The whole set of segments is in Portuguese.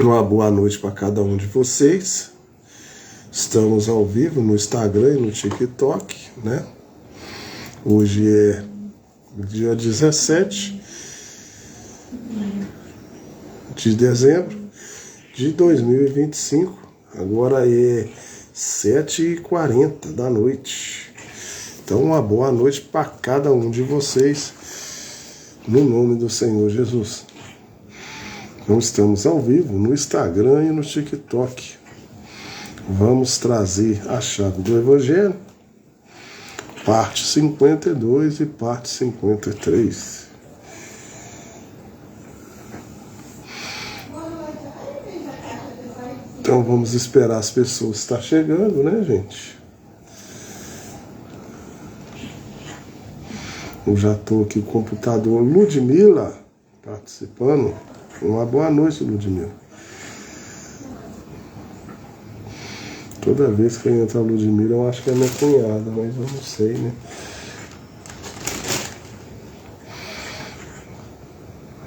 Uma boa noite para cada um de vocês. Estamos ao vivo no Instagram e no TikTok, né? Hoje é dia 17 de dezembro de 2025. Agora é 7h40 da noite. Então, uma boa noite para cada um de vocês, no nome do Senhor Jesus. Então, estamos ao vivo no Instagram e no TikTok. Vamos trazer a chave do Evangelho, parte 52 e parte 53. Então vamos esperar as pessoas estar chegando, né, gente? Eu já estou aqui com o computador. Ludmila participando. Uma boa noite, Ludmila. Toda vez que entra a Ludmila, eu acho que é minha cunhada, mas eu não sei, né?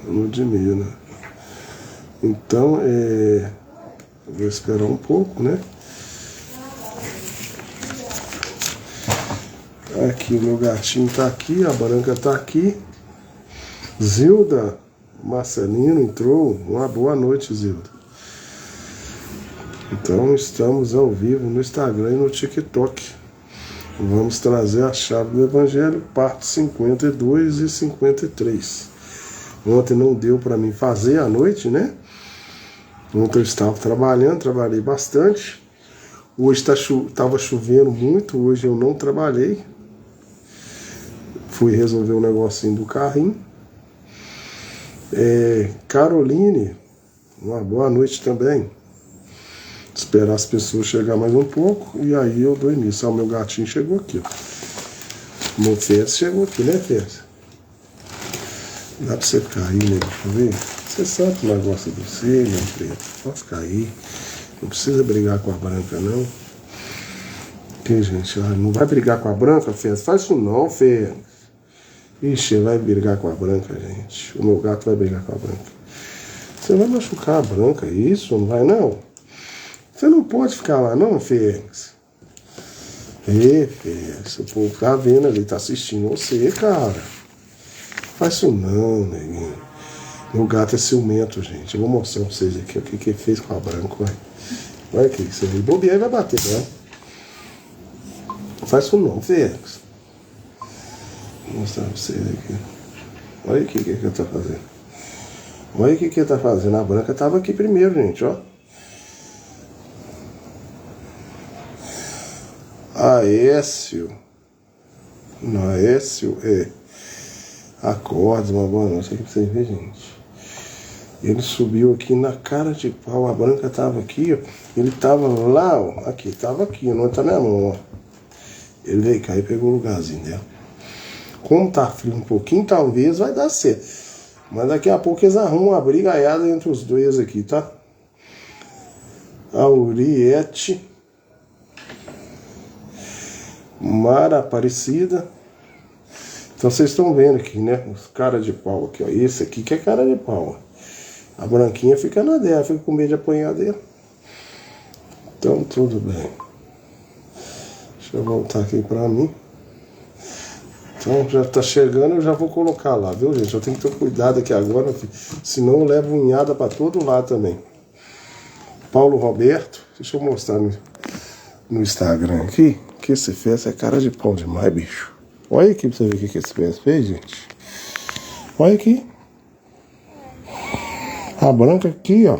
Ludmila. Então, vou esperar um pouco, né? Aqui, o meu gatinho tá aqui, a Branca tá aqui. Zilda Marcelino entrou. Uma boa noite, Zilda. Então, estamos ao vivo no Instagram e no TikTok. Vamos trazer a chave do Evangelho, parte 52 e 53. Ontem não deu para mim fazer à noite, né? Ontem eu estava trabalhando, trabalhei bastante. Hoje estava chovendo muito, hoje eu não trabalhei. Fui resolver um negocinho do carrinho. Caroline, uma boa noite também. Esperar as pessoas chegar mais um pouco e aí eu dou início. O meu gatinho chegou aqui, ó. O meu Fez chegou aqui, né, Fez? Dá pra você cair, né? Deixa eu ver. Você sabe que nós gosta de você, meu preto. Pode cair. Não precisa brigar com a Branca, não. Que, gente? Não vai brigar com a Branca, Fez? Faz isso não, Fez. Ixi, vai brigar com a Branca, gente. O meu gato vai brigar com a Branca. Você vai machucar a Branca, isso? Não vai, não? Você não pode ficar lá, não, Félix? Félix, o povo tá vendo ali, tá assistindo você, cara. Faz isso não, neguinho. Meu gato é ciumento, gente. Eu vou mostrar pra vocês aqui o que ele fez com a Branca, vai. Olha aqui, você vê. Bobear e vai bater, né? Não faz isso não, Félix. Vou mostrar pra vocês aqui. Olha aqui o que ele tá fazendo. Olha o que ele tá fazendo. A Branca tava aqui primeiro, gente, ó. Aécio. Não, Aécio Acordes, uma boa noite aqui pra vocês verem, gente. Ele subiu aqui na cara de pau. A Branca tava aqui, ó. Ele tava lá, ó. Aqui, tava aqui, não tá minha mão, ó. Ele veio cá e pegou o lugarzinho dela. Como tá frio um pouquinho, talvez vai dar certo. Mas daqui a pouco eles arrumam uma brigaiada entre os dois aqui, tá? Auriete. Mara Aparecida. Então vocês estão vendo aqui, né? Os cara de pau aqui, ó. Esse aqui que é cara de pau. A Branquinha fica na dela, fica com medo de apanhar dele. Então tudo bem. Deixa eu voltar aqui pra mim. Então já tá chegando, eu já vou colocar lá, viu, gente? Eu tenho que ter cuidado aqui agora, senão eu levo unhada pra todo lado também. Paulo Roberto, deixa eu mostrar no Instagram aqui, que esse Fez é cara de pau demais, bicho. Olha aqui pra você ver o que esse Fez fez, gente. Olha aqui. A Branca aqui, ó.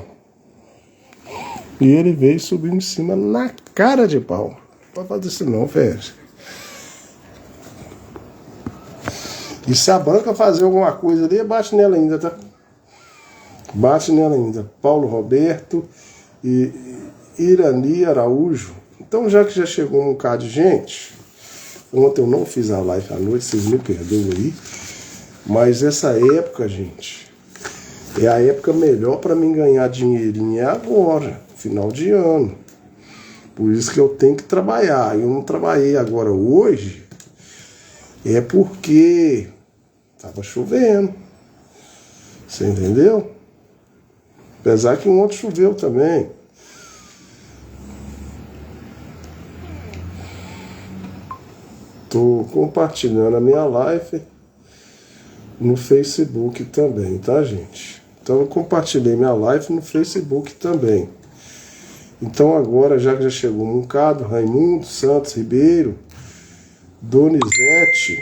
E ele veio subindo em cima na cara de pau. Não pode fazer isso não, Fez. E se a Branca fazer alguma coisa ali, bate nela ainda, tá? Bate nela ainda. Paulo Roberto e Irani Araújo. Então, já que já chegou um bocado de gente, ontem eu não fiz a live à noite, vocês me perdoam aí, mas essa época, gente, é a época melhor para mim ganhar dinheirinho é agora, final de ano. Por isso que eu tenho que trabalhar. Eu não trabalhei agora hoje, é porque tava chovendo. Você entendeu? Apesar que ontem choveu também. Estou compartilhando a minha live no Facebook também, tá, gente? Então eu compartilhei minha live no Facebook também. Então agora, já que já chegou Moncado, Raimundo, Santos, Ribeiro, Donizete,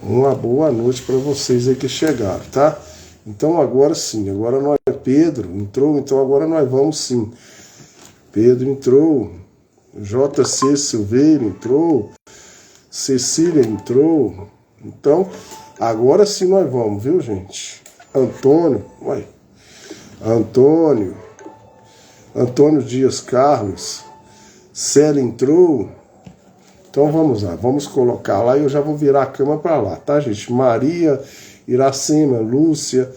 uma boa noite para vocês aí que chegaram, tá? Então agora sim, agora nós, Pedro entrou, então agora nós vamos sim. Pedro entrou, JC Silveira entrou, Cecília entrou. Então, agora sim nós vamos, viu, gente? Antônio Dias Carlos, Célia entrou. Então vamos lá, vamos colocar lá e eu já vou virar a cama para lá, tá, gente? Maria, Iracema, Lúcia,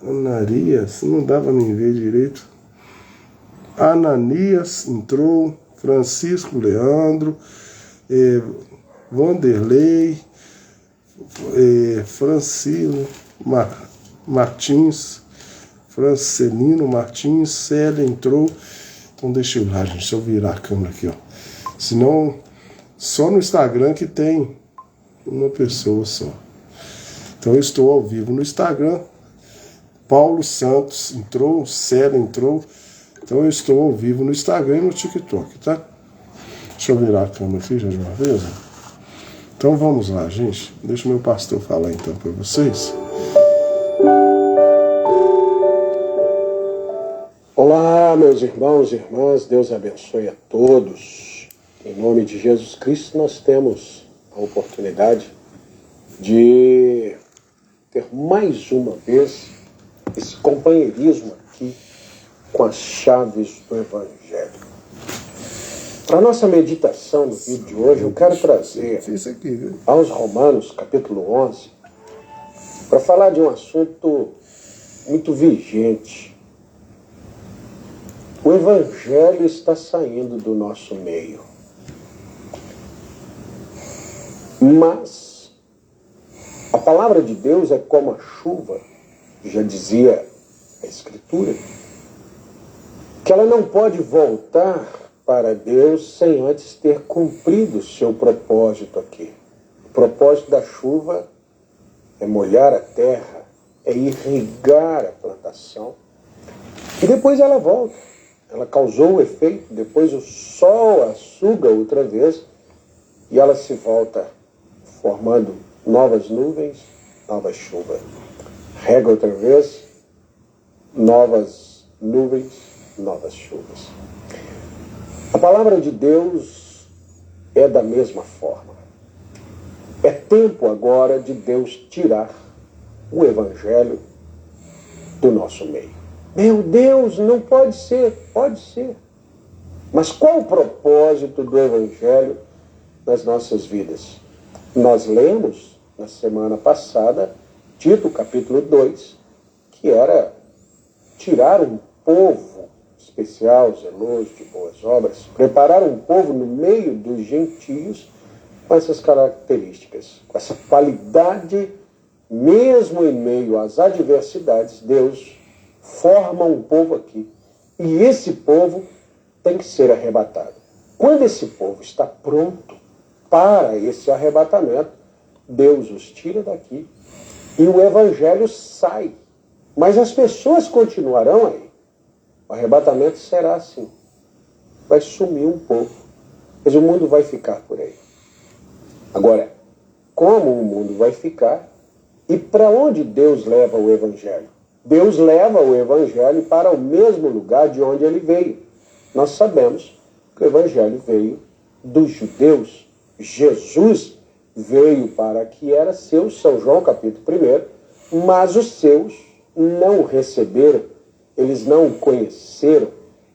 Anarias, não dá para me ver direito. Ananias entrou, Francisco Leandro, Vanderlei, Francilo Martins, Francelino Martins, Célia entrou. Então deixa eu ir lá, gente, deixa eu virar a câmera aqui, ó. Senão, só no Instagram que tem uma pessoa só. Então eu estou ao vivo no Instagram. Paulo Santos entrou, Célia entrou. Então eu estou ao vivo no Instagram e no TikTok, tá? Deixa eu virar a câmera aqui já de uma vez. Então vamos lá, gente. Deixa o meu pastor falar então para vocês. Olá, meus irmãos e irmãs, Deus abençoe a todos. Em nome de Jesus Cristo, nós temos a oportunidade de ter mais uma vez esse companheirismo aqui com as chaves do Evangelho. Para a nossa meditação no vídeo de hoje, eu quero trazer aos Romanos, capítulo 11, para falar de um assunto muito vigente. O Evangelho está saindo do nosso meio. Mas a palavra de Deus é como a chuva, já dizia a Escritura, que ela não pode voltar para Deus sem antes ter cumprido o seu propósito aqui. O propósito da chuva é molhar a terra, é irrigar a plantação, e depois ela volta. Ela causou o efeito, depois o sol a suga outra vez, e ela se volta formando novas nuvens, nova chuva. Rega outra vez, novas nuvens, novas chuvas. A palavra de Deus é da mesma forma. É tempo agora de Deus tirar o Evangelho do nosso meio. Meu Deus, não pode ser. Pode ser. Mas qual o propósito do Evangelho nas nossas vidas? Nós lemos na semana passada, Tito capítulo 2, que era tirar um povo especial, zeloso de boas obras, preparar um povo no meio dos gentios com essas características, com essa qualidade, mesmo em meio às adversidades, Deus forma um povo aqui. E esse povo tem que ser arrebatado. Quando esse povo está pronto para esse arrebatamento, Deus os tira daqui e o Evangelho sai. Mas as pessoas continuarão aí. O arrebatamento será assim. Vai sumir um pouco, mas o mundo vai ficar por aí. Agora, como o mundo vai ficar e para onde Deus leva o Evangelho? Deus leva o Evangelho para o mesmo lugar de onde ele veio. Nós sabemos que o Evangelho veio dos judeus. Jesus veio para que era seu, São João capítulo 1, mas os seus não o receberam, eles não o conheceram,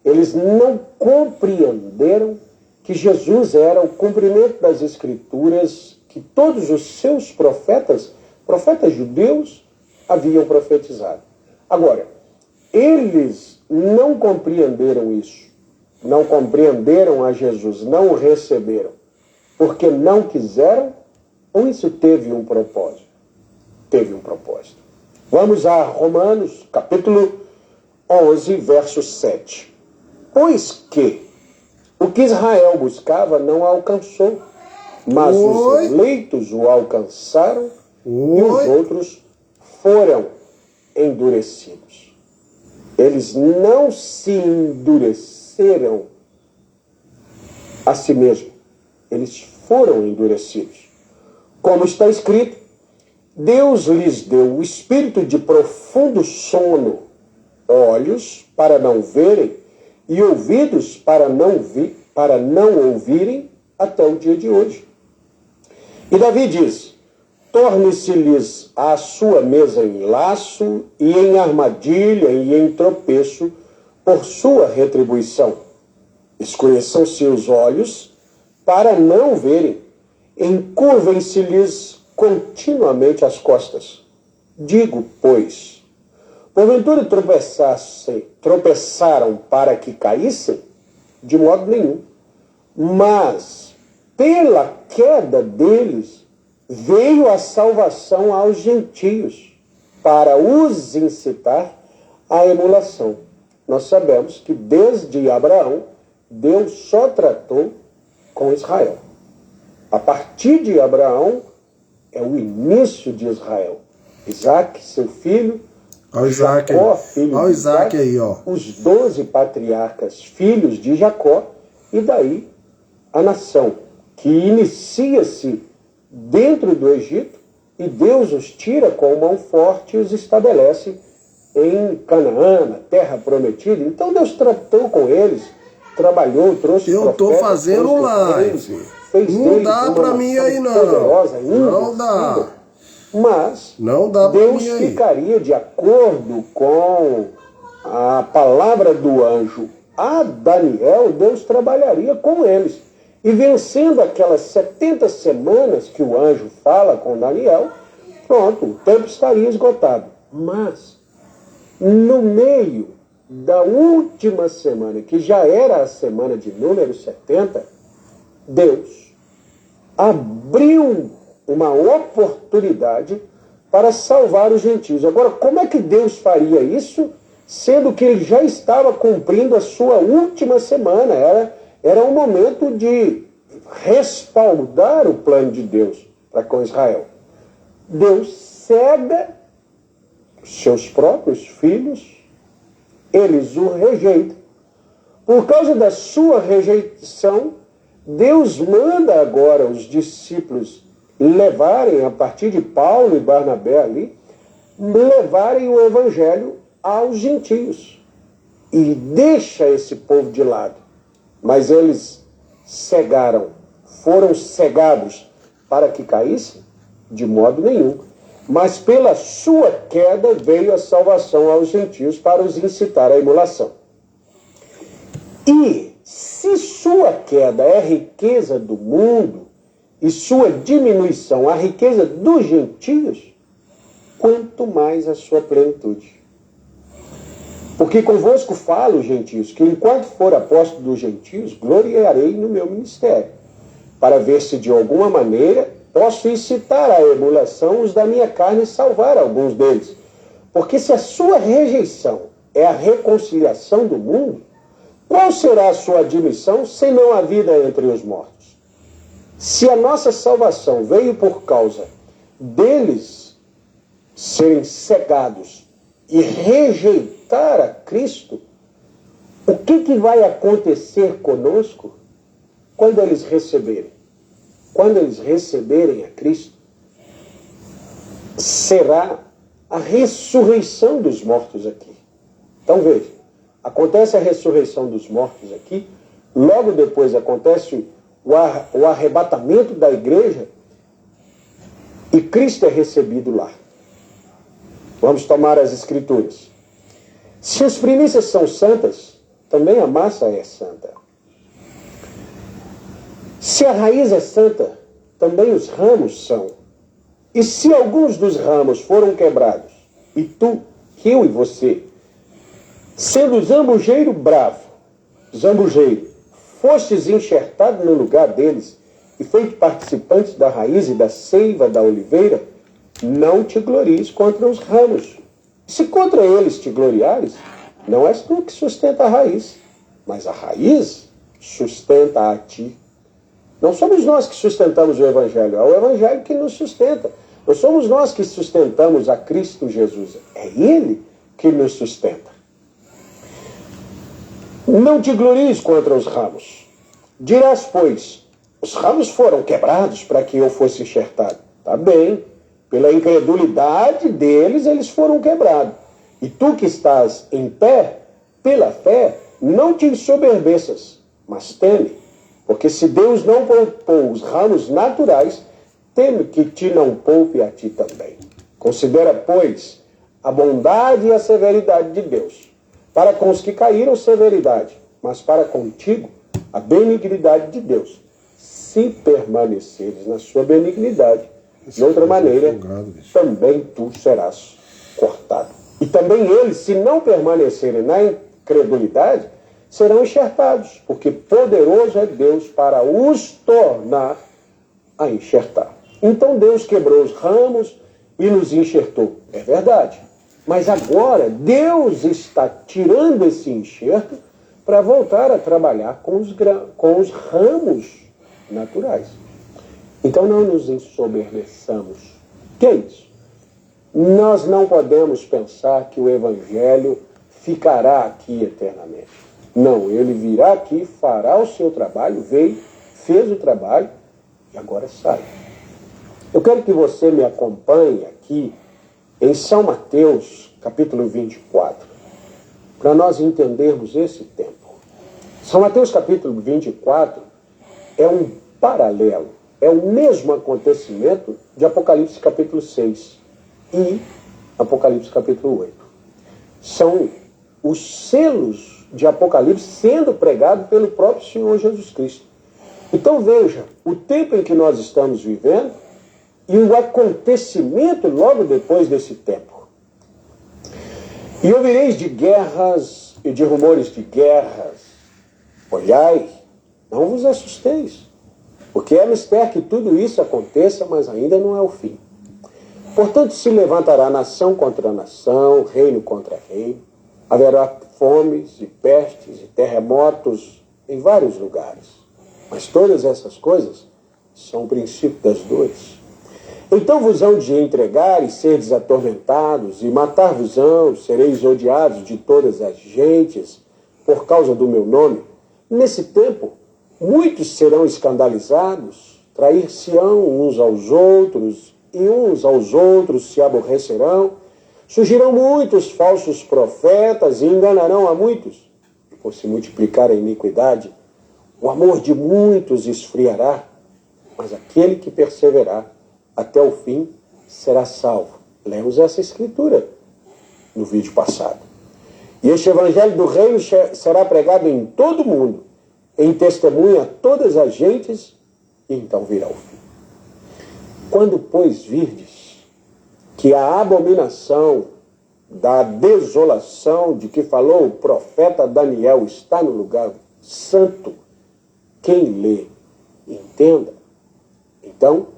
eles não compreenderam que Jesus era o cumprimento das Escrituras que todos os seus profetas judeus, haviam profetizado. Agora, eles não compreenderam isso, não compreenderam a Jesus, não o receberam, porque não quiseram Então isso teve um propósito. Teve um propósito. Vamos a Romanos, capítulo 11, verso 7. Pois que o que Israel buscava não alcançou, mas os eleitos o alcançaram e os outros foram endurecidos. Eles não se endureceram a si mesmos. Eles foram endurecidos. Como está escrito, Deus lhes deu o espírito de profundo sono, olhos para não verem e ouvidos para não ouvirem até o dia de hoje. E Davi diz, torne-se-lhes a sua mesa em laço e em armadilha e em tropeço por sua retribuição. Escureçam-se os olhos para não verem, encurvem-se-lhes continuamente as costas. Digo, pois, porventura tropeçaram para que caíssem? De modo nenhum. Mas, pela queda deles, veio a salvação aos gentios, para os incitar à emulação. Nós sabemos que desde Abraão, Deus só tratou com Israel. A partir de Abraão, é o início de Israel. Isaac, seu filho, Olha o Isaac Jacó, aí. filho Olha o de Isaac aí, ó. os 12 patriarcas, filhos de Jacó, e daí a nação, que inicia-se dentro do Egito, e Deus os tira com mão forte e os estabelece em Canaã, na terra prometida. Então Deus tratou com eles, trabalhou, trouxe Eu tô profetas, fazendo trouxe live. reis, fez Não deles dá uma pra mim nação aí, não. poderosa, Não dá. engrandecida. Mas Não dá pra Deus mim aí. ficaria de acordo com a palavra do anjo a Daniel. Deus trabalharia com eles. E vencendo aquelas 70 semanas que o anjo fala com Daniel, pronto, o tempo estaria esgotado. Mas, no meio da última semana, que já era a semana de número 70, Deus abriu uma oportunidade para salvar os gentios. Agora, como é que Deus faria isso, sendo que ele já estava cumprindo a sua última semana? Era um momento de respaldar o plano de Deus para com Israel. Deus cega seus próprios filhos, eles o rejeitam. Por causa da sua rejeição, Deus manda agora os discípulos levarem, a partir de Paulo e Barnabé ali, levarem o evangelho aos gentios. E deixa esse povo de lado. Mas eles cegaram, foram cegados para que caíssem? De modo nenhum. Mas pela sua queda veio a salvação aos gentios para os incitar à emulação. E se sua queda é riqueza do mundo e sua diminuição a riqueza dos gentios, quanto mais a sua plenitude. Porque convosco falo, gentios, que enquanto for apóstolo dos gentios, gloriarei no meu ministério, para ver se de alguma maneira posso incitar à emulação os da minha carne e salvar alguns deles. Porque se a sua rejeição é a reconciliação do mundo, qual será a sua admissão, senão a vida entre os mortos? Se a nossa salvação veio por causa deles serem cegados e rejeitar a Cristo, o que vai acontecer conosco quando eles receberem? Quando eles receberem a Cristo, será a ressurreição dos mortos aqui. Então veja, acontece a ressurreição dos mortos aqui, logo depois acontece o arrebatamento da igreja e Cristo é recebido lá. Vamos tomar as escrituras. Se as primícias são santas, também a massa é santa. Se a raiz é santa, também os ramos são. E se alguns dos ramos foram quebrados, e tu, eu e você, sendo zambujeiro bravo, zambujeiro, fostes enxertado no lugar deles, e feito participantes da raiz e da seiva da oliveira, não te glories contra os ramos. Se contra eles te gloriares, não és tu que sustenta a raiz, mas a raiz sustenta a ti. Não somos nós que sustentamos o Evangelho, é o Evangelho que nos sustenta. Não somos nós que sustentamos a Cristo Jesus, é Ele que nos sustenta. Não te glories contra os ramos. Dirás, pois, os ramos foram quebrados para que eu fosse enxertado. Tá bem, pela incredulidade deles, eles foram quebrados. E tu que estás em pé, pela fé, não te ensoberbeças, mas teme. Porque se Deus não poupou os ramos naturais, teme que te não poupe a ti também. Considera, pois, a bondade e a severidade de Deus. Para com os que caíram, severidade, mas para contigo, a benignidade de Deus. Se permaneceres na sua benignidade, de outra maneira, também tu serás cortado. E também eles, se não permanecerem na incredulidade, serão enxertados, porque poderoso é Deus para os tornar a enxertar. Então Deus quebrou os ramos e nos enxertou. É verdade. Mas agora Deus está tirando esse enxerto para voltar a trabalhar com os ramos naturais. Então não nos ensoberbeçamos. Que é isso? Nós não podemos pensar que o Evangelho ficará aqui eternamente. Não, ele virá aqui, fará o seu trabalho, veio, fez o trabalho e agora sai. Eu quero que você me acompanhe aqui em São Mateus, capítulo 24, para nós entendermos esse tempo. São Mateus, capítulo 24, é um paralelo, é o mesmo acontecimento de Apocalipse, capítulo 6 e Apocalipse, capítulo 8. São os selos de Apocalipse sendo pregados pelo próprio Senhor Jesus Cristo. Então veja, o tempo em que nós estamos vivendo e o acontecimento logo depois desse tempo. E ouvireis de guerras e de rumores de guerras. Olhai, não vos assusteis, porque é mister que tudo isso aconteça, mas ainda não é o fim. Portanto, se levantará nação contra nação, reino contra reino. Haverá fomes e pestes e terremotos em vários lugares. Mas todas essas coisas são o princípio das dores. Então vos hão de entregar e seres atormentados, e matar-vos-ão, sereis odiados de todas as gentes, por causa do meu nome. Nesse tempo, muitos serão escandalizados, trair-se-ão uns aos outros, e uns aos outros se aborrecerão. Surgirão muitos falsos profetas e enganarão a muitos. E por se multiplicar a iniquidade, o amor de muitos esfriará, mas aquele que perseverar até o fim será salvo. Lemos essa escritura no vídeo passado. E este evangelho do reino será pregado em todo o mundo, em testemunha a todas as gentes, e então virá o fim. Quando, pois, virdes que a abominação da desolação de que falou o profeta Daniel está no lugar santo, quem lê, entenda. Então,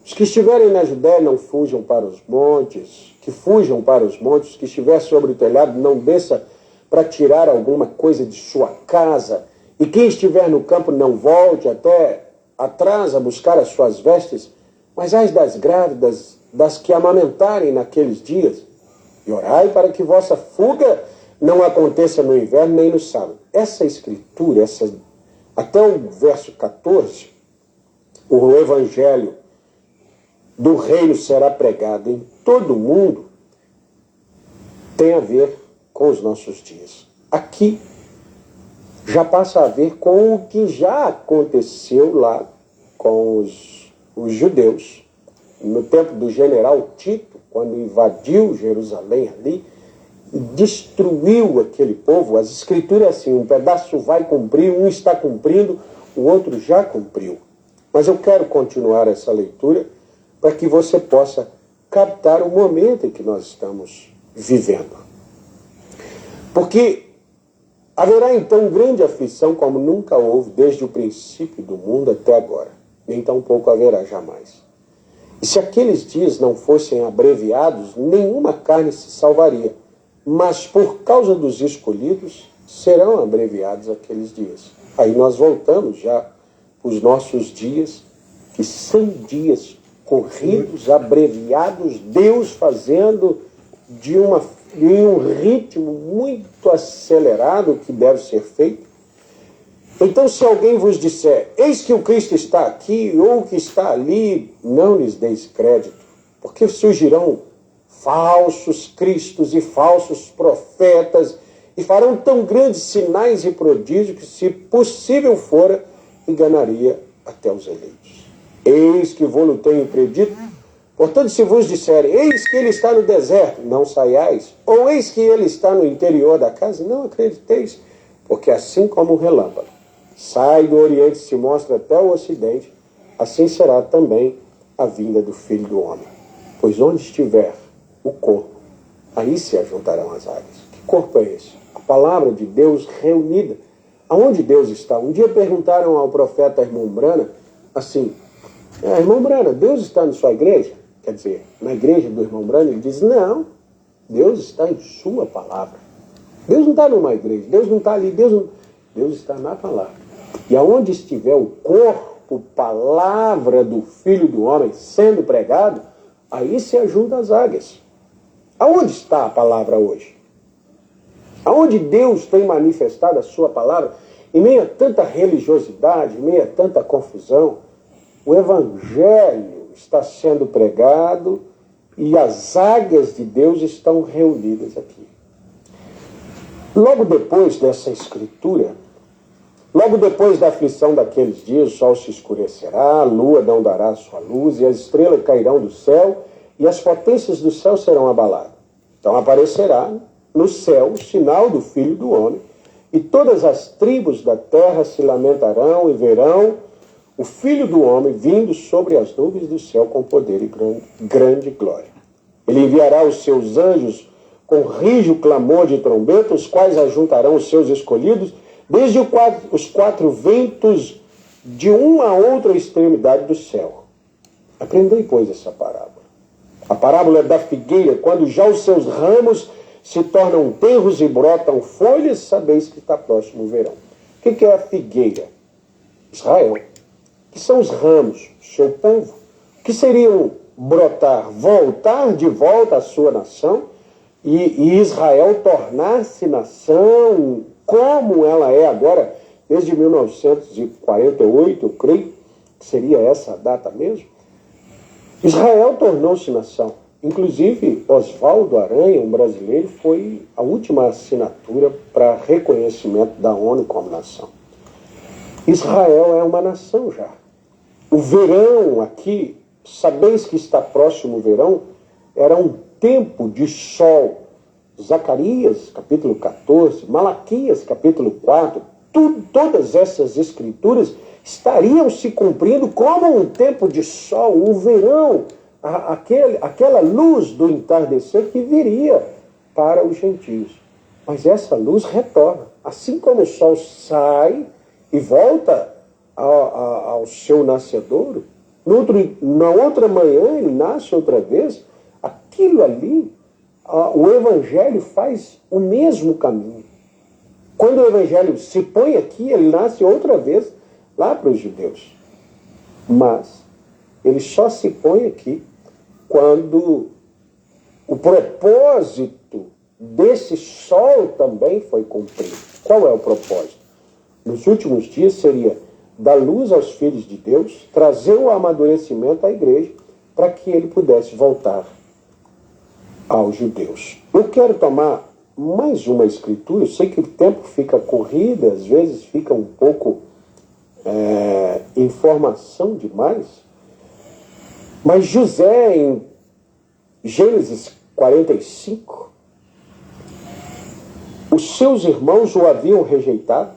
os que estiverem na Judéia não fujam para os montes, que fujam para os montes, os que estiver sobre o telhado não desça para tirar alguma coisa de sua casa, e quem estiver no campo não volte até atrás a buscar as suas vestes, mas as das grávidas, das que amamentarem naqueles dias, e orai para que vossa fuga não aconteça no inverno nem no sábado. Essa escritura, até o verso 14, o evangelho do reino será pregado em todo o mundo, tem a ver com os nossos dias. Aqui já passa a ver com o que já aconteceu lá com os judeus, no tempo do general Tito, quando invadiu Jerusalém ali, e destruiu aquele povo. As escrituras assim, um pedaço vai cumprir, um está cumprindo, o outro já cumpriu. Mas eu quero continuar essa leitura para que você possa captar o momento em que nós estamos vivendo. Porque haverá então grande aflição como nunca houve desde o princípio do mundo até agora. nem tampouco haverá jamais. E se aqueles dias não fossem abreviados, nenhuma carne se salvaria. Mas por causa dos escolhidos, serão abreviados aqueles dias. Aí nós voltamos já para os nossos dias, que são dias corridos, abreviados, Deus fazendo de um ritmo muito acelerado que deve ser feito. Então, se alguém vos disser, eis que o Cristo está aqui ou que está ali, não lhes deis crédito, porque surgirão falsos cristos e falsos profetas e farão tão grandes sinais e prodígios que, se possível fora, enganaria até os eleitos. Eis que vou-lo tenho predito. Portanto, se vos disserem, eis que ele está no deserto, não saiais, ou eis que ele está no interior da casa, não acrediteis, porque assim como o relâmpago sai do Oriente e se mostra até o Ocidente, assim será também a vinda do Filho do Homem. Pois onde estiver o corpo, aí se ajuntarão as águas. Que corpo é esse? A palavra de Deus reunida. Aonde Deus está? Um dia perguntaram ao profeta irmão Brana, assim, irmão Brana, Deus está na sua igreja? Quer dizer, na igreja do irmão Brana, ele diz, não, Deus está em sua palavra. Deus não está numa igreja, Deus não está ali, Deus está na palavra. E aonde estiver o corpo, palavra do Filho do Homem sendo pregado, aí se ajuntam as águias. Aonde está a palavra hoje? Aonde Deus tem manifestado a sua palavra? Em meio a tanta religiosidade, em meio a tanta confusão, o Evangelho está sendo pregado e as águias de Deus estão reunidas aqui. Logo depois dessa escritura, logo depois da aflição daqueles dias, o sol se escurecerá, a lua não dará sua luz, e as estrelas cairão do céu, e as potências do céu serão abaladas. Então aparecerá no céu o sinal do Filho do Homem, e todas as tribos da terra se lamentarão e verão o Filho do Homem vindo sobre as nuvens do céu com poder e grande glória. Ele enviará os seus anjos com rijo clamor de trombeta, os quais ajuntarão os seus escolhidos, desde os quatro ventos de uma a outra extremidade do céu. Aprendei, pois, essa parábola. A parábola da figueira, quando já os seus ramos se tornam tenros e brotam folhas, sabeis que está próximo o verão. O que é a figueira? Israel. Que são os ramos, seu povo, que seriam brotar, voltar de volta à sua nação, e Israel tornar-se nação como ela é agora, desde 1948, eu creio que seria essa a data mesmo. Israel tornou-se nação. Inclusive, Oswaldo Aranha, um brasileiro, foi a última assinatura para reconhecimento da ONU como nação. Israel é uma nação já. O verão aqui, sabeis que está próximo o verão, era um tempo de sol. Zacarias, capítulo 14, Malaquias, capítulo 4, todas essas escrituras estariam se cumprindo como um tempo de sol, um verão, aquela luz do entardecer que viria para os gentios. Mas essa luz retorna. Assim como o sol sai e volta ao seu nascedouro, na outra manhã ele nasce outra vez, aquilo ali, o Evangelho faz o mesmo caminho. Quando o Evangelho se põe aqui, ele nasce outra vez lá para os judeus. Mas ele só se põe aqui quando o propósito desse sol também foi cumprido. Qual é o propósito? Nos últimos dias seria dar luz aos filhos de Deus, trazer o amadurecimento à igreja para que ele pudesse voltar aos judeus. Eu quero tomar mais uma escritura. Eu sei que o tempo fica corrido, às vezes fica um pouco informação demais, mas José, em Gênesis 45, os seus irmãos o haviam rejeitado.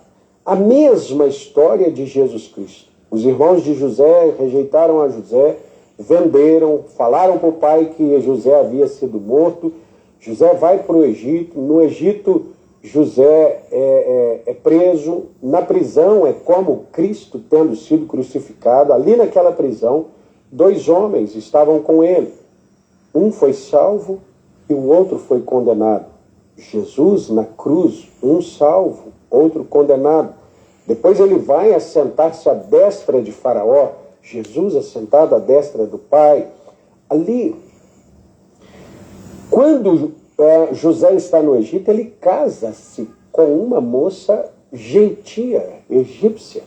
A mesma história de Jesus Cristo. Os irmãos de José rejeitaram a José, venderam, falaram para o pai que José havia sido morto. José vai para o Egito. No Egito, José é preso. Na prisão é como Cristo tendo sido crucificado. Ali naquela prisão, 2 homens estavam com ele. Um foi salvo e o outro foi condenado. Jesus na cruz, um salvo, outro condenado. Depois ele vai assentar-se à destra de Faraó. Jesus assentado à destra do Pai. Ali, quando José está no Egito, ele casa-se com uma moça gentia, egípcia.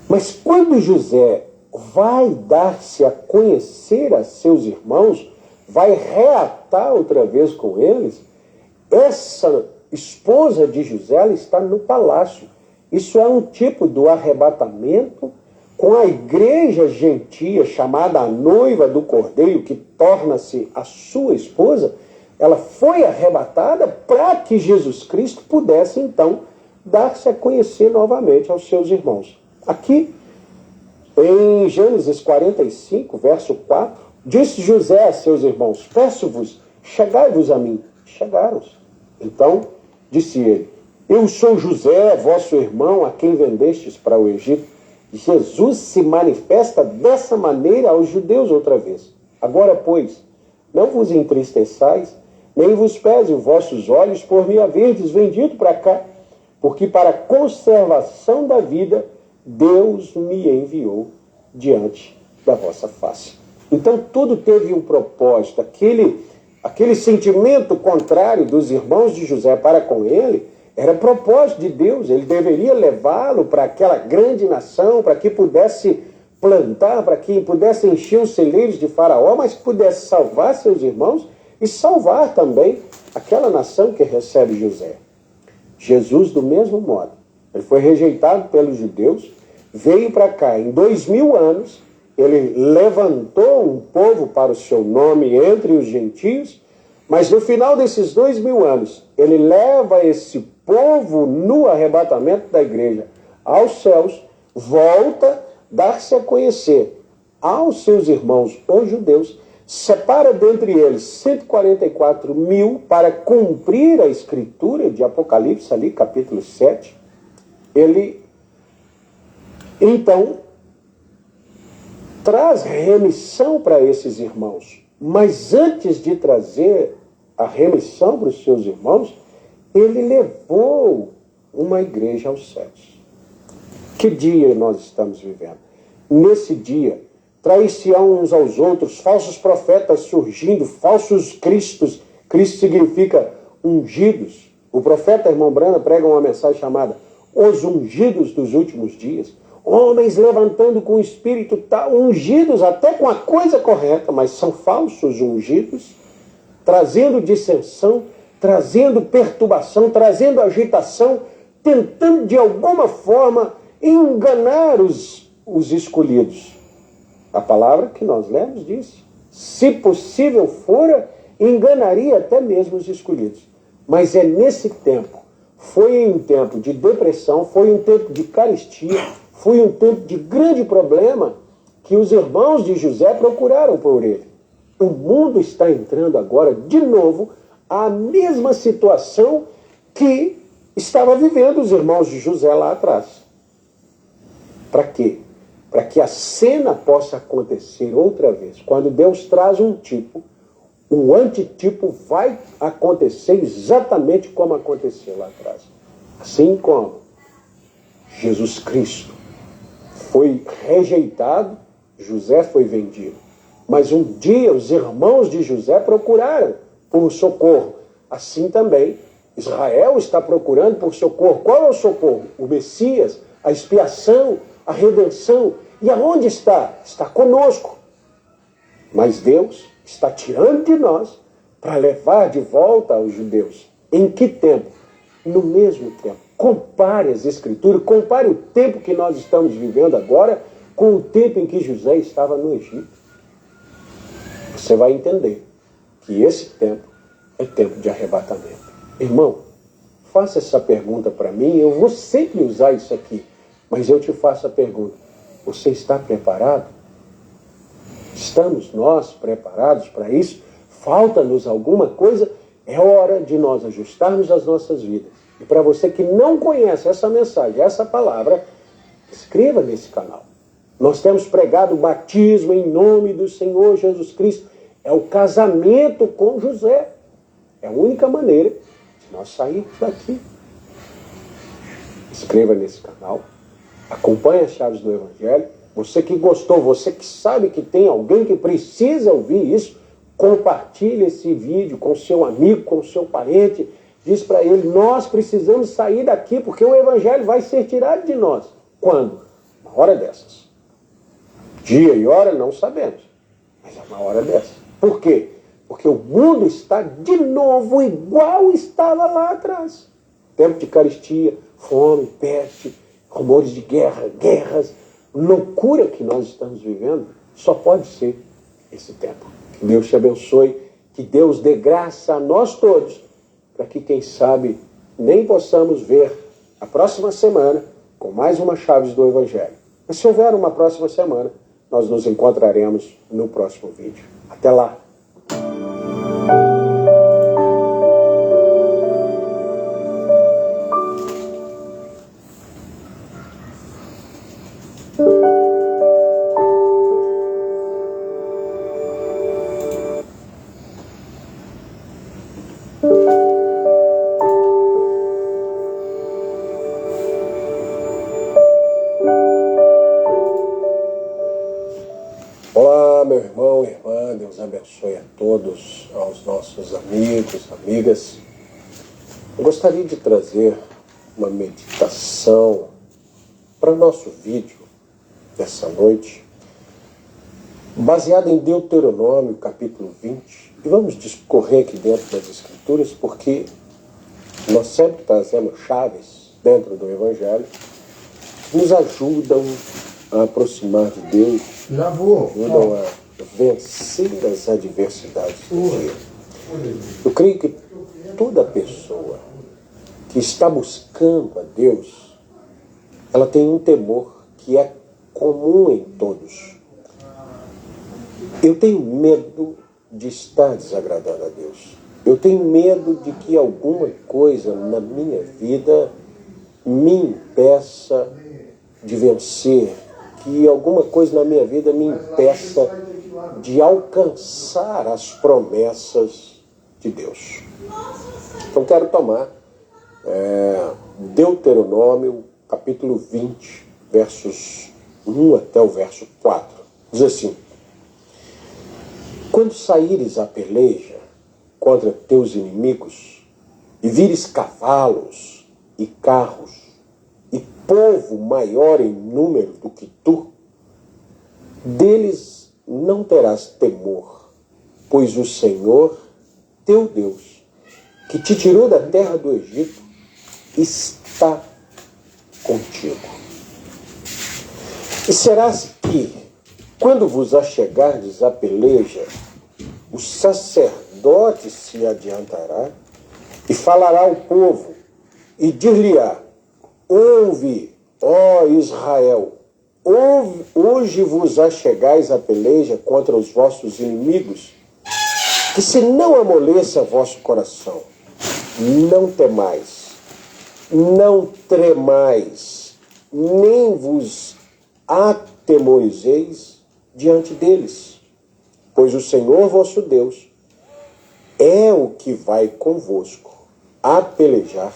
Mas quando José vai dar-se a conhecer a seus irmãos, vai reatar outra vez com eles, essa esposa de José, ela está no palácio. Isso é um tipo do arrebatamento com a igreja gentia, chamada a noiva do Cordeiro, que torna-se a sua esposa. Ela foi arrebatada para que Jesus Cristo pudesse, então, dar-se a conhecer novamente aos seus irmãos. Aqui, em Gênesis 45, verso 4, disse José a seus irmãos: peço-vos, chegai-vos a mim. Chegaram-se. Então, disse ele: eu sou José, vosso irmão, a quem vendestes para o Egito. Jesus se manifesta dessa maneira aos judeus outra vez. Agora, pois, não vos entristeçais, nem vos pese os vossos olhos por me haverdes vendido para cá, porque para a conservação da vida Deus me enviou diante da vossa face. Então tudo teve um propósito. Aquele sentimento contrário dos irmãos de José para com ele era propósito de Deus. Ele deveria levá-lo para aquela grande nação, para que pudesse plantar, para que pudesse encher os celeiros de Faraó, mas que pudesse salvar seus irmãos e salvar também aquela nação que recebe José. Jesus, do mesmo modo, ele foi rejeitado pelos judeus, veio para cá em 2000 anos, ele levantou um povo para o seu nome entre os gentios, mas no final desses 2000 anos, ele leva esse povo no arrebatamento da igreja aos céus, volta, dar-se a conhecer aos seus irmãos, os judeus, separa dentre eles 144 mil para cumprir a escritura de Apocalipse, ali, capítulo 7. Ele, então, traz remissão para esses irmãos. Mas antes de trazer a remissão para os seus irmãos, ele levou uma igreja aos céus. Que dia nós estamos vivendo? Nesse dia, trair-se-ão uns aos outros, falsos profetas surgindo, falsos cristos. Cristo significa ungidos. O profeta irmão Brana prega uma mensagem chamada Os Ungidos dos Últimos Dias. Homens levantando com o espírito tal, ungidos até com a coisa correta, mas são falsos ungidos, trazendo dissensão, trazendo perturbação, trazendo agitação, tentando de alguma forma enganar os escolhidos. A palavra que nós lemos diz: se possível fora, enganaria até mesmo os escolhidos. Mas é nesse tempo, foi um tempo de depressão, foi um tempo de carestia, foi um tempo de grande problema que os irmãos de José procuraram por ele. O mundo está entrando agora, de novo, a mesma situação que estava vivendo os irmãos de José lá atrás. Para quê? Para que a cena possa acontecer outra vez. Quando Deus traz um tipo, o antitipo vai acontecer exatamente como aconteceu lá atrás. Assim como Jesus Cristo foi rejeitado, José foi vendido. Mas um dia os irmãos de José procuraram por socorro. Assim também Israel está procurando por socorro. Qual é o socorro? O Messias, a expiação, a redenção. E aonde está? Está conosco. Mas Deus está tirando de nós para levar de volta aos judeus. Em que tempo? No mesmo tempo. Compare as Escrituras, compare o tempo que nós estamos vivendo agora com o tempo em que José estava no Egito. Você vai entender que esse tempo é tempo de arrebatamento. Irmão, faça essa pergunta para mim, eu vou sempre usar isso aqui, mas eu te faço a pergunta: você está preparado? Estamos nós preparados para isso? Falta-nos alguma coisa? É hora de nós ajustarmos as nossas vidas E para você que não conhece essa mensagem, essa palavra, escreva nesse canal. Nós temos pregado o batismo em nome do Senhor Jesus Cristo. É o casamento com José. É a única maneira de nós sairmos daqui. Inscreva nesse canal. Acompanhe as chaves do Evangelho. Você que gostou, você que sabe que tem alguém que precisa ouvir isso, compartilhe esse vídeo com seu amigo, com seu parente. Diz para ele, nós precisamos sair daqui porque o Evangelho vai ser tirado de nós. Quando? Uma hora dessas. Dia e hora não sabemos, mas é uma hora dessa. Por quê? Porque o mundo está de novo igual estava lá atrás. Tempo de carestia, fome, peste, rumores de guerra, guerras, loucura que nós estamos vivendo, só pode ser esse tempo. Que Deus te abençoe, que Deus dê graça a nós todos, para que, quem sabe, nem possamos ver a próxima semana com mais uma Chaves do Evangelho. Mas se houver uma próxima semana, nós nos encontraremos no próximo vídeo. Até lá! Olá, meu irmão, irmã, Deus abençoe a todos, aos nossos amigos, amigas. Eu gostaria de trazer uma meditação para o nosso vídeo dessa noite, baseada em Deuteronômio, capítulo 20. E vamos discorrer aqui dentro das Escrituras, porque nós sempre trazemos chaves dentro do Evangelho que nos ajudam a aproximar de Deus, ajudam a vencer as adversidades do dia. Eu creio que toda pessoa que está buscando a Deus, ela tem um temor que é comum em todos. Eu tenho medo de estar desagradando a Deus. Eu tenho medo de que alguma coisa na minha vida me impeça de vencer, que alguma coisa na minha vida me impeça de alcançar as promessas de Deus. Então quero tomar Deuteronômio, capítulo 20, versos 1 até o verso 4. Diz assim: quando saíres a peleja contra teus inimigos, e vires cavalos e carros, e povo maior em número do que tu, deles não terás temor, pois o Senhor, teu Deus, que te tirou da terra do Egito, está contigo. E serás que, quando vos achegardes à peleja, o sacerdote se adiantará e falará ao povo, e dir-lhe-á: ouve, ó Israel, hoje vos achegais à peleja contra os vossos inimigos, que se não amoleça vosso coração, não temais, não tremais, nem vos atemorizeis diante deles, pois o Senhor vosso Deus é o que vai convosco a pelejar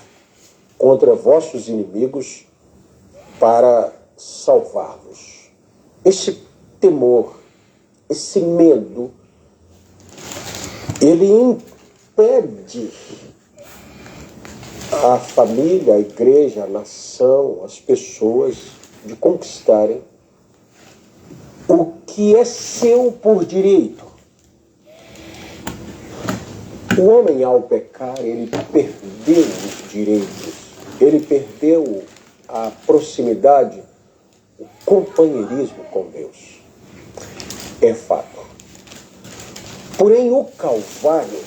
contra vossos inimigos para salvar-vos. Esse temor, esse medo, ele impede a família, a igreja, a nação, as pessoas de conquistarem o que é seu por direito. O homem, ao pecar, ele perdeu os direitos, ele perdeu a proximidade, o companheirismo com Deus. É fato. Porém, o Calvário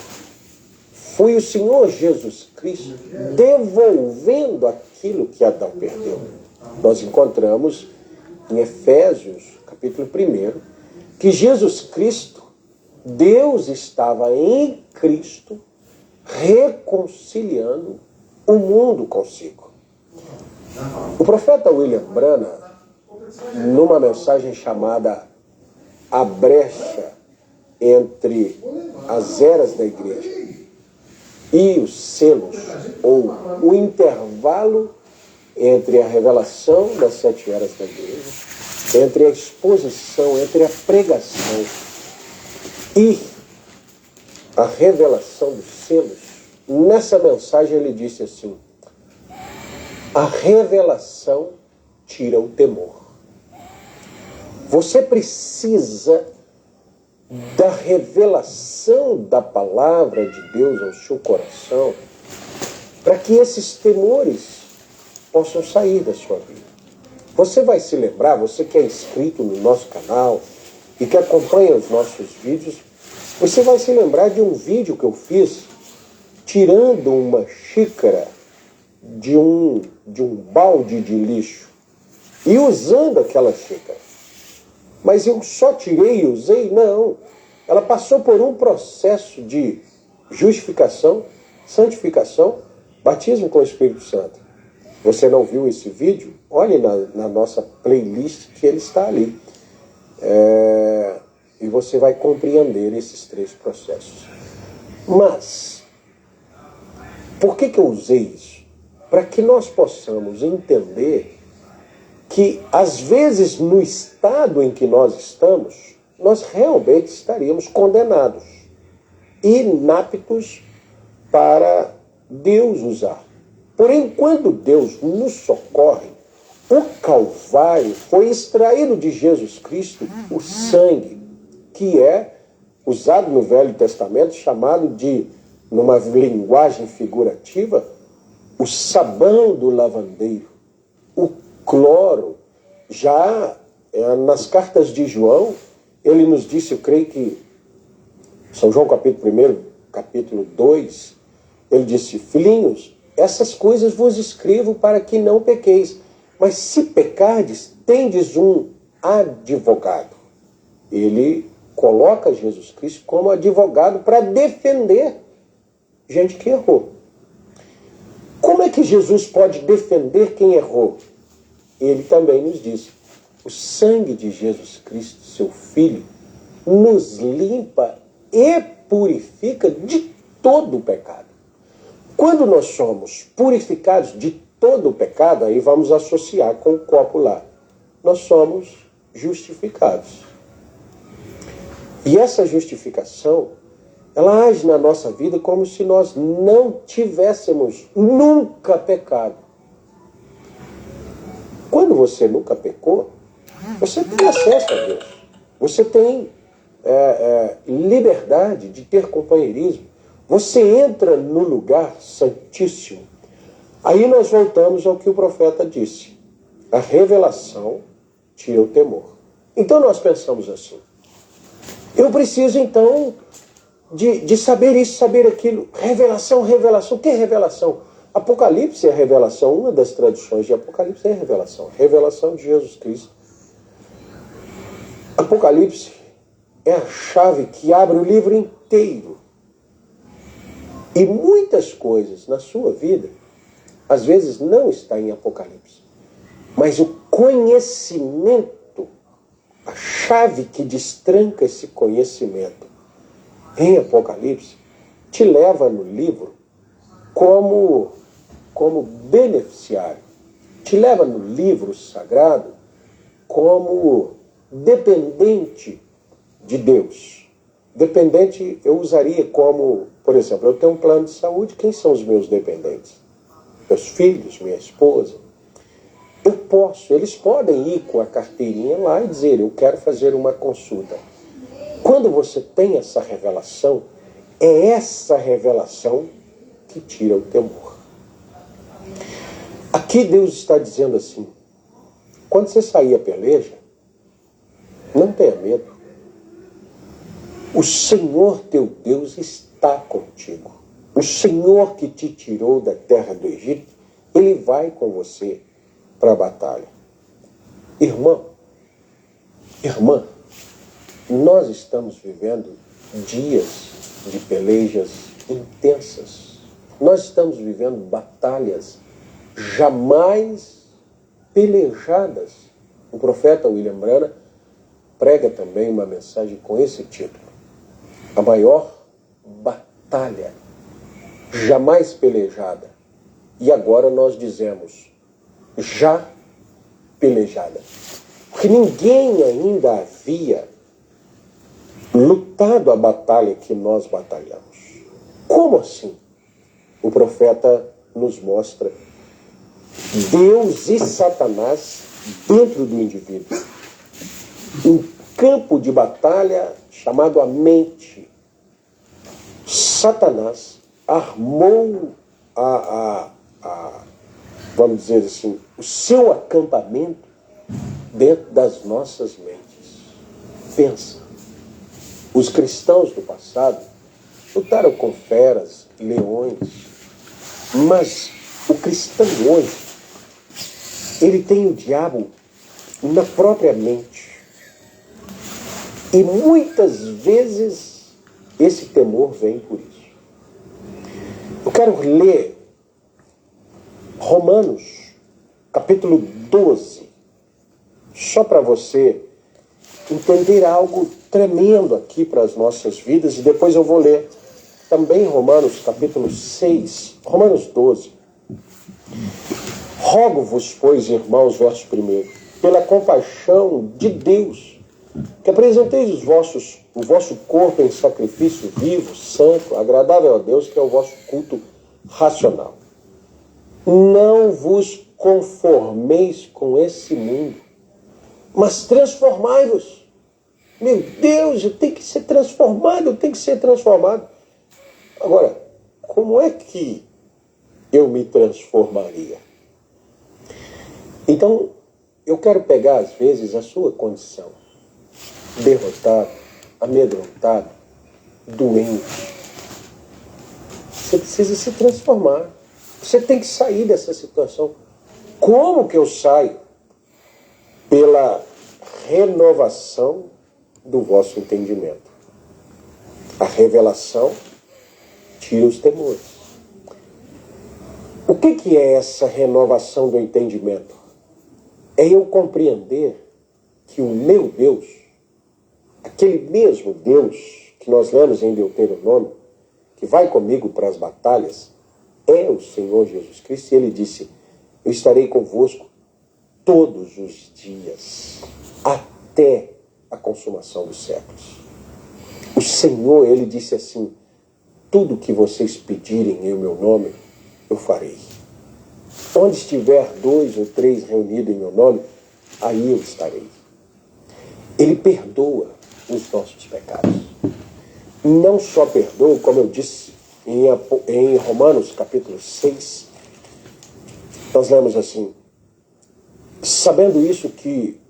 foi o Senhor Jesus Cristo devolvendo aquilo que Adão perdeu. Nós encontramos em Efésios, capítulo 1, que Jesus Cristo, Deus estava em Cristo, reconciliando o mundo consigo. O profeta William Branham, numa mensagem chamada A Brecha entre as Eras da Igreja e os Selos, ou o intervalo entre a revelação das 7 eras da Igreja, entre a exposição, entre a pregação e a revelação dos selos, nessa mensagem ele disse assim: a revelação tira o temor. Você precisa da revelação da palavra de Deus ao seu coração para que esses temores possam sair da sua vida. Você vai se lembrar, você que é inscrito no nosso canal e que acompanha os nossos vídeos, você vai se lembrar de um vídeo que eu fiz tirando uma xícara de um balde de lixo e usando aquela xícara. Mas eu só tirei e usei? Não. Ela passou por um processo de justificação, santificação, batismo com o Espírito Santo. Você não viu esse vídeo? Olhe na nossa playlist que ele está ali. E você vai compreender esses 3 processos. Mas, por que eu usei isso? Para que nós possamos entender que, às vezes, no estado em que nós estamos, nós realmente estaríamos condenados, inaptos para Deus usar. Porém, quando Deus nos socorre, o Calvário foi extraído de Jesus Cristo o sangue, que é usado no Velho Testamento, chamado de, numa linguagem figurativa, o sabão do lavandeiro, o cloro. Já nas cartas de João, ele nos disse, eu creio que São João capítulo 1, capítulo 2, ele disse: filhinhos, essas coisas vos escrevo para que não pequeis. Mas se pecardes, tendes um advogado. Ele coloca Jesus Cristo como advogado para defender gente que errou. Como é que Jesus pode defender quem errou? Ele também nos disse: o sangue de Jesus Cristo, seu Filho, nos limpa e purifica de todo o pecado. Quando nós somos purificados de todo o pecado, aí vamos associar com o copo lá, nós somos justificados. E essa justificação, ela age na nossa vida como se nós não tivéssemos nunca pecado. Quando você nunca pecou, você tem acesso a Deus. Você tem liberdade de ter companheirismo. Você entra no lugar santíssimo. Aí nós voltamos ao que o profeta disse: a revelação tira o temor. Então nós pensamos assim: eu preciso então de saber isso, saber aquilo. Revelação, revelação. O que é revelação? Apocalipse é a revelação. Uma das traduções de Apocalipse é a revelação. Revelação de Jesus Cristo. Apocalipse é a chave que abre o livro inteiro. E muitas coisas na sua vida, às vezes não está em Apocalipse. Mas o conhecimento, a chave que destranca esse conhecimento em Apocalipse, te leva no livro como beneficiário. Te leva no livro sagrado como dependente de Deus. Dependente eu usaria como, por exemplo, eu tenho um plano de saúde, quem são os meus dependentes? Meus filhos, minha esposa. Eles podem ir com a carteirinha lá e dizer: eu quero fazer uma consulta. Quando você tem essa revelação, é essa revelação que tira o temor. Aqui Deus está dizendo assim: quando você sair a peleja, não tenha medo. O Senhor teu Deus está contigo. O Senhor que te tirou da terra do Egito, Ele vai com você para a batalha. Irmão, irmã, nós estamos vivendo dias de pelejas intensas. Nós estamos vivendo batalhas jamais pelejadas. O profeta William Branham prega também uma mensagem com esse título: a maior batalha jamais pelejada. E agora nós dizemos já pelejada. Porque ninguém ainda havia lutado a batalha que nós batalhamos. Como assim? O profeta nos mostra Deus e Satanás dentro do indivíduo. Um campo de batalha chamado a mente. Satanás armou vamos dizer assim, o seu acampamento dentro das nossas mentes. Pensa, os cristãos do passado lutaram com feras, leões, mas o cristão hoje, ele tem o diabo na própria mente. E muitas vezes esse temor vem por isso. Eu quero ler Romanos, capítulo 12, só para você entender algo tremendo aqui para as nossas vidas, e depois eu vou ler também Romanos, capítulo 6, Romanos 12. Rogo-vos, pois, irmãos, verso 1, pela compaixão de Deus, que apresenteis o vosso corpo em sacrifício vivo, santo, agradável a Deus, que é o vosso culto racional. Não vos conformeis com esse mundo, mas transformai-vos. Meu Deus, eu tenho que ser transformado, Agora, como é que eu me transformaria? Então, eu quero pegar, às vezes, a sua condição: derrotado, amedrontado, doente. Você precisa se transformar. Você tem que sair dessa situação. Como que eu saio? Pela renovação do vosso entendimento. A revelação tira os temores. O que é essa renovação do entendimento? É eu compreender que o meu Deus, aquele mesmo Deus que nós lemos em Deuteronômio, que vai comigo para as batalhas, é o Senhor Jesus Cristo. E ele disse: eu estarei convosco todos os dias, até a consumação dos séculos. O Senhor, ele disse assim: tudo que vocês pedirem em meu nome, eu farei. Onde estiver 2 ou 3 reunidos em meu nome, aí eu estarei. Ele perdoa os nossos pecados. Não só perdoa, como eu disse em Romanos capítulo 6, nós lemos assim: sabendo isso, que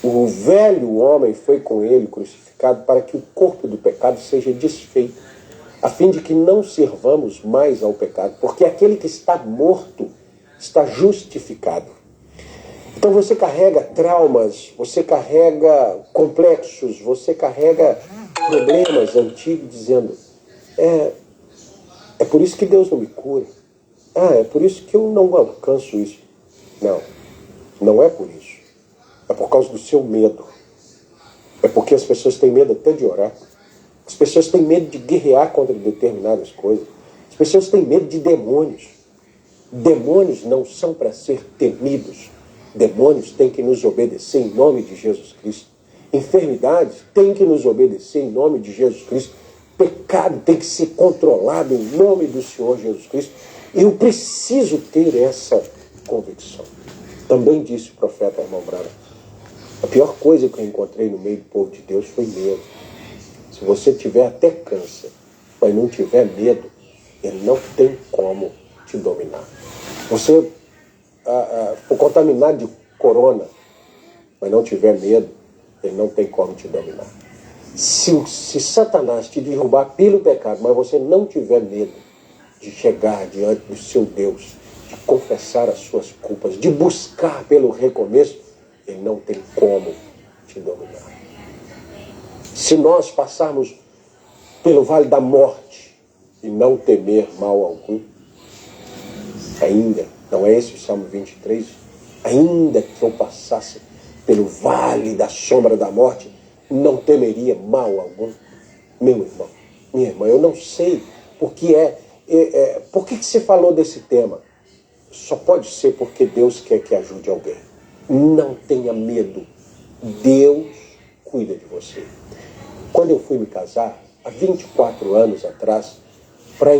o velho homem foi com ele crucificado para que o corpo do pecado seja desfeito, a fim de que não servamos mais ao pecado, porque aquele que está morto está justificado. Então você carrega traumas, você carrega complexos, você carrega problemas antigos, dizendo: é por isso que Deus não me cura. É por isso que eu não alcanço isso. Não, não é por isso. É por causa do seu medo. É porque as pessoas têm medo até de orar. As pessoas têm medo de guerrear contra determinadas coisas. As pessoas têm medo de demônios. Demônios não são para ser temidos. Demônios têm que nos obedecer em nome de Jesus Cristo. Enfermidades têm que nos obedecer em nome de Jesus Cristo. Pecado tem que ser controlado em nome do Senhor Jesus Cristo. Eu preciso ter essa convicção. Também disse o profeta Irmão Branham: a pior coisa que eu encontrei no meio do povo de Deus foi medo. Se você tiver até câncer, mas não tiver medo, ele não tem como te dominar. Você for contaminado de corona, mas não tiver medo, ele não tem como te dominar. Se Satanás te derrubar pelo pecado, mas você não tiver medo de chegar diante do seu Deus, de confessar as suas culpas, de buscar pelo recomeço, ele não tem como te dominar. Se nós passarmos pelo vale da morte e não temer mal algum, Ainda, não é esse o Salmo 23? Ainda que eu passasse pelo vale da sombra da morte, não temeria mal algum. Meu irmão, minha irmã, eu não sei por que por que você falou desse tema. Só pode ser porque Deus quer que ajude alguém. Não tenha medo. Deus cuida de você. Quando eu fui me casar, há 24 anos atrás, para a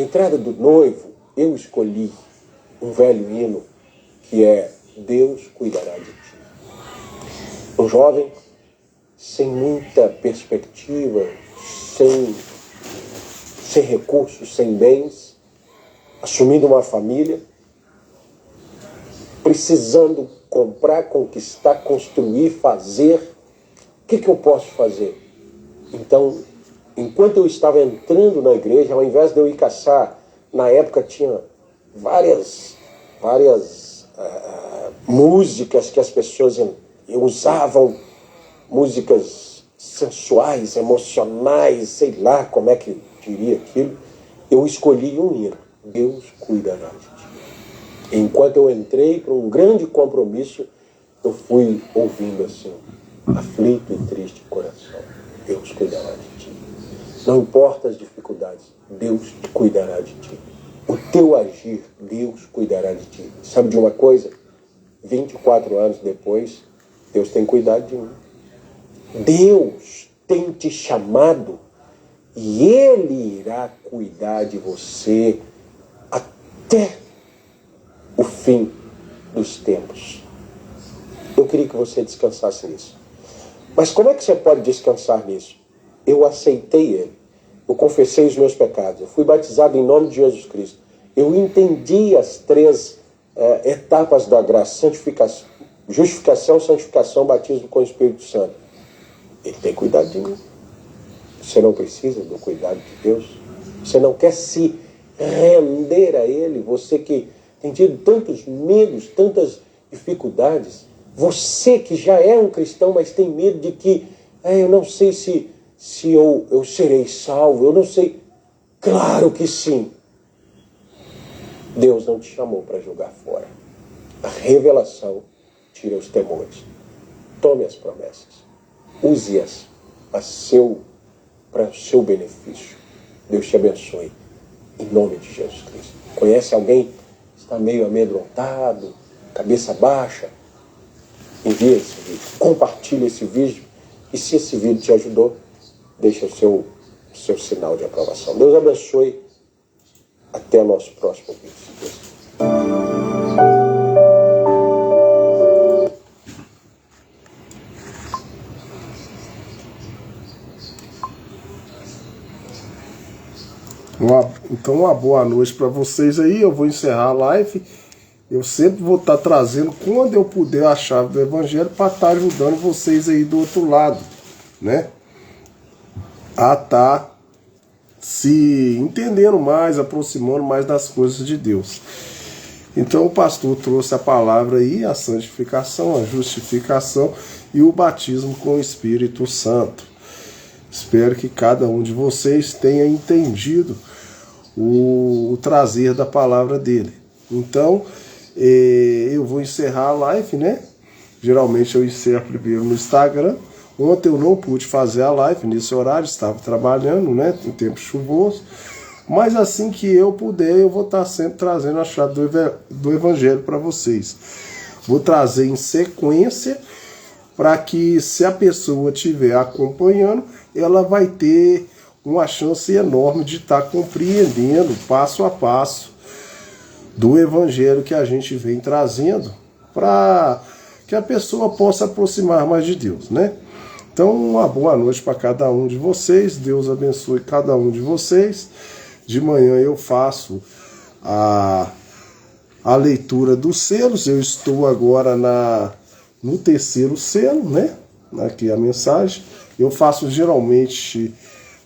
entrada do noivo, eu escolhi um velho hino que é Deus cuidará de ti. Um jovem sem muita perspectiva, sem recursos, sem bens, assumindo uma família, precisando comprar, conquistar, construir, fazer. O que eu posso fazer? Então, enquanto eu estava entrando na igreja, ao invés de eu ir caçar, na época tinha várias músicas que as pessoas usavam, músicas sensuais, emocionais, sei lá como é que diria aquilo. Eu escolhi um hino, Deus cuidará de ti. Enquanto eu entrei para um grande compromisso, eu fui ouvindo assim, aflito e triste coração, Deus cuidará de ti. Não importa as dificuldades, Deus cuidará de ti. O teu agir, Deus cuidará de ti. Sabe de uma coisa? 24 anos depois, Deus tem cuidado de mim. Deus tem te chamado e Ele irá cuidar de você até o fim dos tempos. Eu queria que você descansasse nisso. Mas como é que você pode descansar nisso? Eu aceitei Ele. Eu confessei os meus pecados. Eu fui batizado em nome de Jesus Cristo. Eu entendi as 3 etapas da graça: santificação, justificação, santificação, batismo com o Espírito Santo. Ele tem cuidado de mim. Você não precisa do cuidado de Deus. Você não quer se render a Ele. Você que tem tido tantos medos, tantas dificuldades. Você que já é um cristão, mas tem medo de que eu não sei se eu serei salvo. Eu não sei. Claro que sim. Deus não te chamou para jogar fora. A revelação tira os temores. Tome as promessas. Use-as para o seu benefício. Deus te abençoe. Em nome de Jesus Cristo. Conhece alguém que está meio amedrontado, cabeça baixa? Envie esse vídeo. Compartilhe esse vídeo. E se esse vídeo te ajudou, deixa o seu sinal de aprovação. Deus abençoe. Até o nosso próximo vídeo. Então, uma boa noite para vocês aí. Eu vou encerrar a live. Eu sempre vou estar trazendo, quando eu puder, a chave do Evangelho para estar ajudando vocês aí do outro lado, né? A estar se entendendo mais, aproximando mais das coisas de Deus. Então o pastor trouxe a palavra aí, a santificação, a justificação e o batismo com o Espírito Santo. Espero que cada um de vocês tenha entendido o trazer da palavra dele. Então, eu vou encerrar a live, né? Geralmente eu encerro primeiro no Instagram. Ontem eu não pude fazer a live nesse horário, estava trabalhando, né? Em tempo chuvoso. Mas assim que eu puder, eu vou estar sempre trazendo a chave do Evangelho para vocês. Vou trazer em sequência, para que, se a pessoa estiver acompanhando, ela vai ter uma chance enorme de estar compreendendo passo a passo do Evangelho que a gente vem trazendo, para que a pessoa possa aproximar mais de Deus, né? Então, uma boa noite para cada um de vocês. Deus abençoe cada um de vocês. De manhã eu faço a leitura dos selos. Eu estou agora no 3º selo, né? Aqui a mensagem. Eu faço geralmente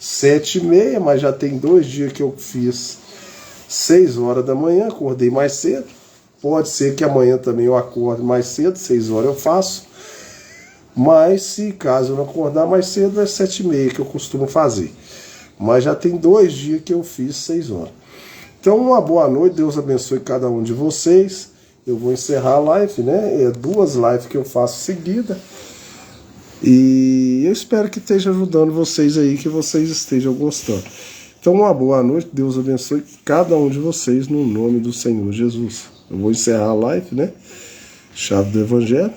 7h30, mas já tem 2 dias que eu fiz 6 horas da manhã, acordei mais cedo. Pode ser que amanhã também eu acorde mais cedo, 6 horas eu faço. Mas, se caso eu não acordar mais cedo, é 7h30 que eu costumo fazer. Mas já tem 2 dias que eu fiz 6 horas. Então, uma boa noite, Deus abençoe cada um de vocês. Eu vou encerrar a live, né? É 2 lives que eu faço seguida. E eu espero que esteja ajudando vocês aí, que vocês estejam gostando. Então, uma boa noite, Deus abençoe cada um de vocês no nome do Senhor Jesus. Eu vou encerrar a live, né? Chave do Evangelho.